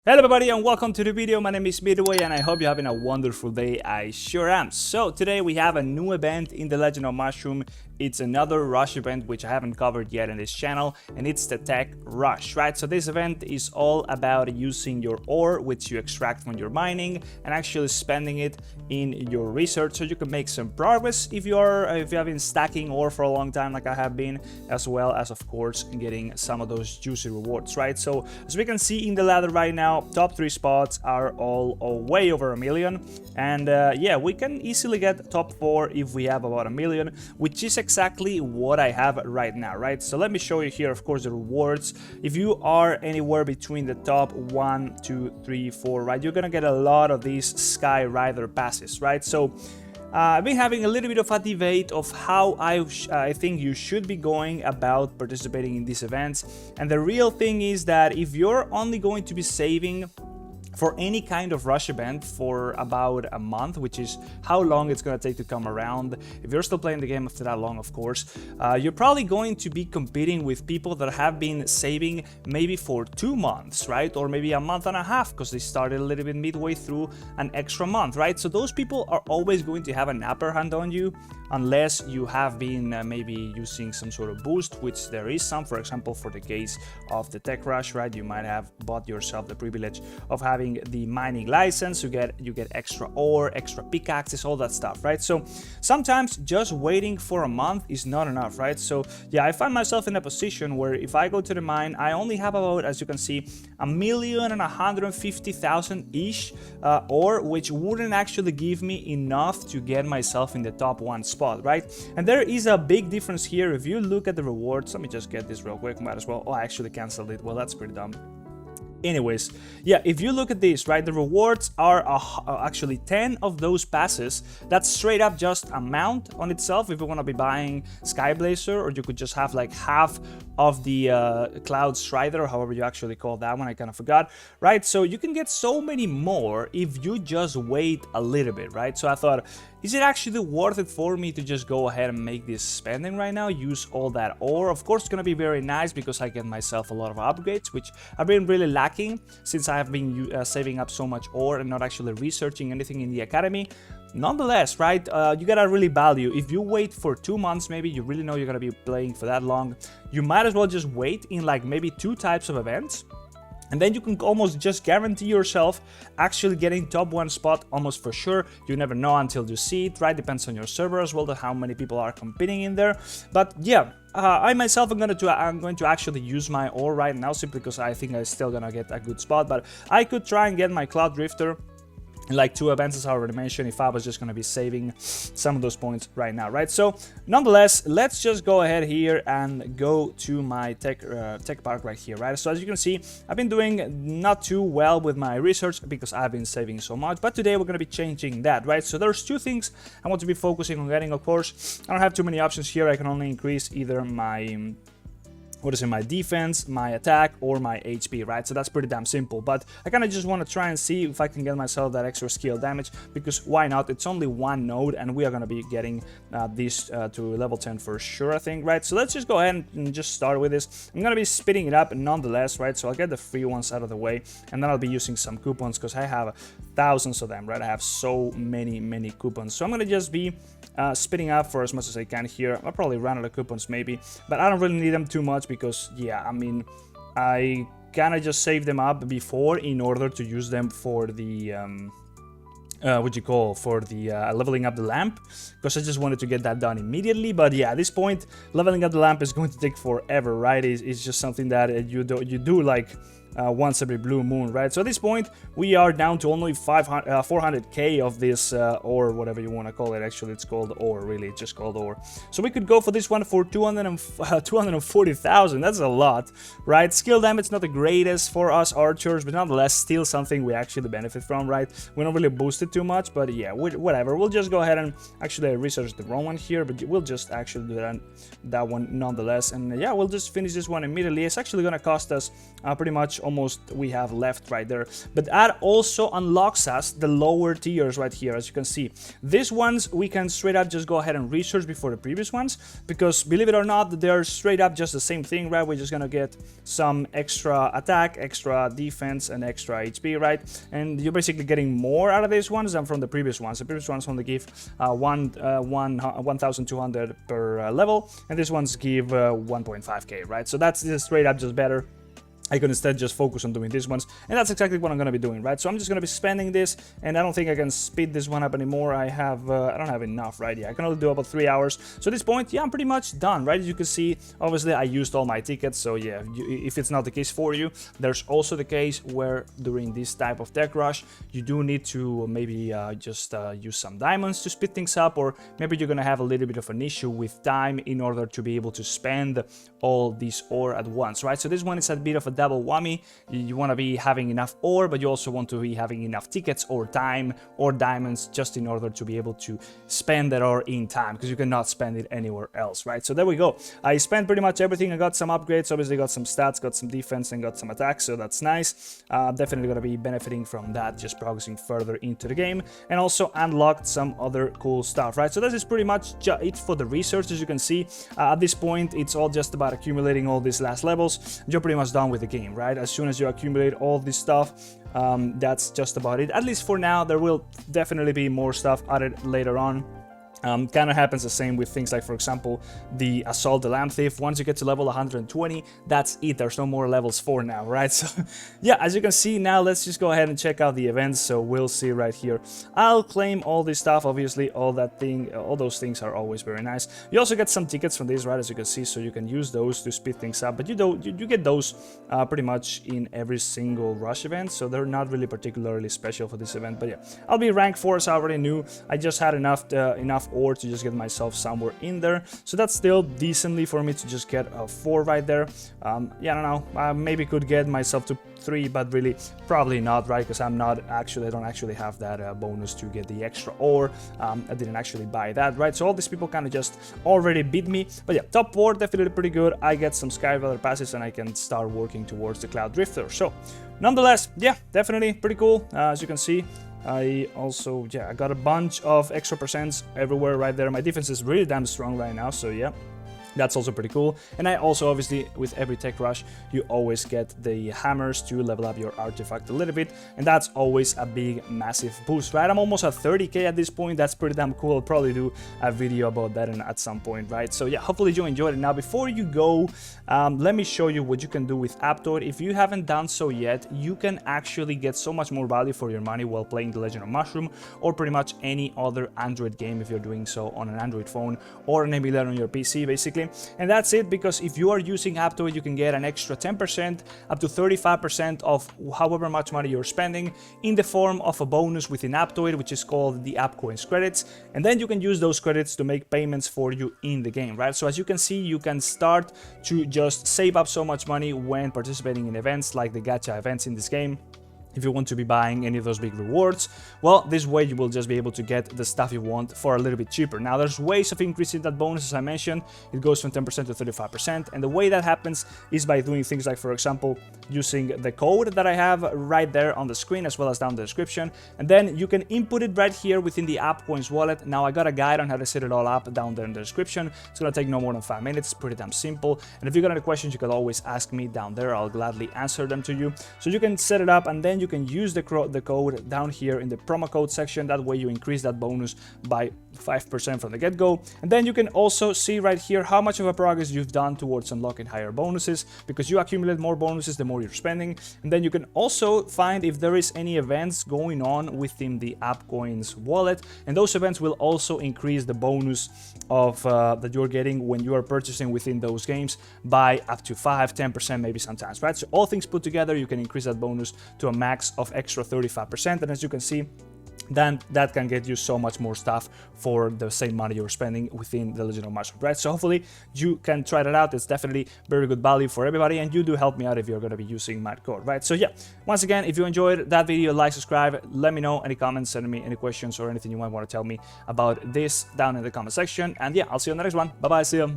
Hello everybody and welcome to the video. My name is Midway and I hope you're having a wonderful day. I sure am. So today we have a new event in the Legend of Mushroom. It's another rush event which I haven't covered yet in this channel, and it's the Tech Rush, right? So this event is all about using your ore which you extract when you're mining and actually spending it in your research so you can make some progress if you have been stacking ore for a long time like I have been, as well as of course getting some of those juicy rewards, right? So as we can see in the ladder right now, top 3 spots are all way over 1 million, and yeah, we can easily get top 4 if we have about 1 million, which is exactly what I have right now, right? So let me show you here, of course, the rewards. If you are anywhere between the top 1, 2, 3, 4, right, you're gonna get a lot of these Sky Rider passes, right? So I've been having a little bit of a debate of how I think you should be going about participating in these events, and the real thing is that if you're only going to be saving for any kind of rush event for about a month, which is how long it's going to take to come around, if you're still playing the game after that long, of course, you're probably going to be competing with people that have been saving maybe for 2 months, right? Or maybe a month and a half, because they started a little bit midway through an extra month, right? So those people are always going to have an upper hand on you, unless you have been maybe using some sort of boost, which there is some. For example, for the case of the Tech Rush, right, you might have bought yourself the privilege of having the mining license. You get extra ore, extra pickaxes, all that stuff, right? So sometimes just waiting for a month is not enough, right? So yeah, I find myself in a position where if I go to the mine, I only have about, as you can see, 1,150,000 ish ore, which wouldn't actually give me enough to get myself in the top 1 spot, right? And there is a big difference here. If you look at the rewards, let me just get this real quick, might as well. Oh, I actually canceled it. Well, that's pretty dumb. Anyways, yeah, if you look at this, right, the rewards are actually 10 of those passes. That's straight up just a mount on itself if you want to be buying Skyblazer, or you could just have like half of the Cloud Strider, or however you actually call that one, I kind of forgot, right? So you can get so many more if you just wait a little bit, right? So I thought, is it actually worth it for me to just go ahead and make this spending right now, use all that ore? Of course, it's gonna be very nice because I get myself a lot of upgrades, which I've been really lacking since I have been saving up so much ore and not actually researching anything in the academy. Nonetheless, right, you gotta really value. If you wait for 2 months, maybe you really know you're gonna be playing for that long, you might as well just wait in like maybe 2 types of events. And then you can almost just guarantee yourself actually getting top 1 spot almost for sure. You never know until you see it, right? Depends on your server as well, how many people are competing in there. But yeah, I myself am going to actually use my ore right now simply because I think I'm still gonna get a good spot. But I could try and get my Cloud Drifter in like 2 events, as I already mentioned, if I was just going to be saving some of those points right now, right? So nonetheless, let's just go ahead here and go to my tech park right here, right? So as you can see, I've been doing not too well with my research because I've been saving so much, but today we're going to be changing that, right? So there's 2 things I want to be focusing on getting. Of course, I don't have too many options here. I can only increase either my my defense, my attack, or my HP, right? So that's pretty damn simple, but I kind of just want to try and see if I can get myself that extra skill damage, because why not? It's only 1 node, and we are going to be getting this to level 10 for sure, I think, right? So let's just go ahead and just start with this. I'm going to be speeding it up nonetheless, right? So I'll get the free ones out of the way, and then I'll be using some coupons, because I have thousands of them, right? I have so many coupons. So I'm going to just be speeding up for as much as I can here. I'll probably run out of coupons maybe, but I don't really need them too much because, yeah, I mean, I kind of just saved them up before in order to use them for the leveling up the lamp, because I just wanted to get that done immediately. But yeah, at this point, leveling up the lamp is going to take forever, right? It's just something that you do like once every blue moon, right? So at this point, we are down to only 400k of this ore, whatever you want to call it. Actually, it's called ore, really. It's just called ore. So we could go for this one for 240,000. That's a lot, right? Skill damage, not the greatest for us archers, but nonetheless, still something we actually benefit from, right? We don't really boost it too much, but yeah, whatever. We'll just go ahead and actually research the wrong one here, but we'll just actually do that one nonetheless. And yeah, we'll just finish this one immediately. It's actually going to cost us pretty much almost we have left right there. But that also unlocks us the lower tiers right here, as you can see. These ones we can straight up just go ahead and research before the previous ones, because believe it or not, they're straight up just the same thing, right? We're just gonna get some extra attack, extra defense, and extra HP, right? And you're basically getting more out of these ones than from the previous ones. The previous ones only give 1,200 per level, and these ones give 1.5k, right? So that's just straight up just better. I can instead just focus on doing these ones, and that's exactly what I'm going to be doing, right? So I'm just going to be spending this, and I don't think I can speed this one up anymore. I don't have enough, right? Yeah, I can only do about 3 hours. So at this point, yeah, I'm pretty much done, right? As you can see, obviously I used all my tickets, so yeah, if it's not the case for you, there's also the case where during this type of tech rush, you do need to maybe just use some diamonds to speed things up, or maybe you're going to have a little bit of an issue with time in order to be able to spend all this ore at once, right? So this one is a bit of a double whammy. You want to be having enough ore, but you also want to be having enough tickets or time or diamonds just in order to be able to spend that ore in time, because you cannot spend it anywhere else, right? So there we go. I spent pretty much everything. I got some upgrades, obviously got some stats, got some defense, and got some attacks, so that's nice. Definitely going to be benefiting from that, just progressing further into the game, and also unlocked some other cool stuff, right? So this is pretty much it for the research. As you can see, at this point, it's all just about accumulating all these last levels. You're pretty much done with the game, right? As soon as you accumulate all this stuff, that's just about it. At least for now. There will definitely be more stuff added later on. Kind of happens the same with things like, for example, the Assault the Lamp Thief. Once you get to level 120, that's it. There's no more levels 4 now, right? So, yeah, as you can see now, let's just go ahead and check out the events. So we'll see right here. I'll claim all this stuff. Obviously, all those things are always very nice. You also get some tickets from these, right? As you can see, so you can use those to speed things up. But you get those pretty much in every single rush event, so they're not really particularly special for this event. But yeah, I'll be rank 4, as I already knew. I just had enough ore to just get myself somewhere in there, so that's still decently for me to just get a 4 right there. Yeah, I don't know, maybe could get myself to 3, but really probably not, right? Because I don't actually have that bonus to get the extra ore. I didn't actually buy that, right? So all these people kind of just already beat me. But yeah, top 4 definitely pretty good. I get some Skyveller passes, and I can start working towards the Cloud Drifter. So nonetheless, yeah, definitely pretty cool. As you can see, I also, yeah, I got a bunch of extra percents everywhere right there. My defense is really damn strong right now, so yeah. That's also pretty cool. And I also, obviously, with every tech rush, you always get the hammers to level up your artifact a little bit, and that's always a big, massive boost, right? I'm almost at 30k at this point. That's pretty damn cool. I'll probably do a video about that at some point, right? So yeah, hopefully you enjoyed it. Now, before you go, let me show you what you can do with Aptoide. If you haven't done so yet, you can actually get so much more value for your money while playing The Legend of Mushroom, or pretty much any other Android game if you're doing so on an Android phone or an emulator on your PC, basically. And that's it, because if you are using Aptoide, you can get an extra 10% up to 35% of however much money you're spending in the form of a bonus within Aptoide, which is called the App Coins credits. And then you can use those credits to make payments for you in the game, right? So as you can see, you can start to just save up so much money when participating in events like the gacha events in this game. If you want to be buying any of those big rewards, well, this way you will just be able to get the stuff you want for a little bit cheaper. Now, there's ways of increasing that bonus, as I mentioned. It goes from 10% to 35%, and the way that happens is by doing things like, for example, using the code that I have right there on the screen, as well as down in the description, and then you can input it right here within the App Coins wallet. Now, I got a guide on how to set it all up down there in the description. It's gonna take no more than 5 minutes. Pretty damn simple. And if you got any questions, you can always ask me down there. I'll gladly answer them to you. So you can set it up, and then you can use the code down here in the promo code section. That way you increase that bonus by 5% from the get-go. And then you can also see right here how much of a progress you've done towards unlocking higher bonuses, because you accumulate more bonuses the more you're spending. And then you can also find if there is any events going on within the App Coins wallet, and those events will also increase the bonus of that you're getting when you are purchasing within those games by up to 5-10%, maybe sometimes, right? So all things put together, you can increase that bonus to a max of extra 35%, and as you can see, then that can get you so much more stuff for the same money you're spending within The Legend of Mushroom, right? So hopefully you can try that out. It's definitely very good value for everybody, and you do help me out if you're going to be using my code, right? So yeah, once again, if you enjoyed that video, like, subscribe, let me know any comments, send me any questions or anything you might want to tell me about this down in the comment section, and yeah, I'll see you on the next one. Bye bye, see you.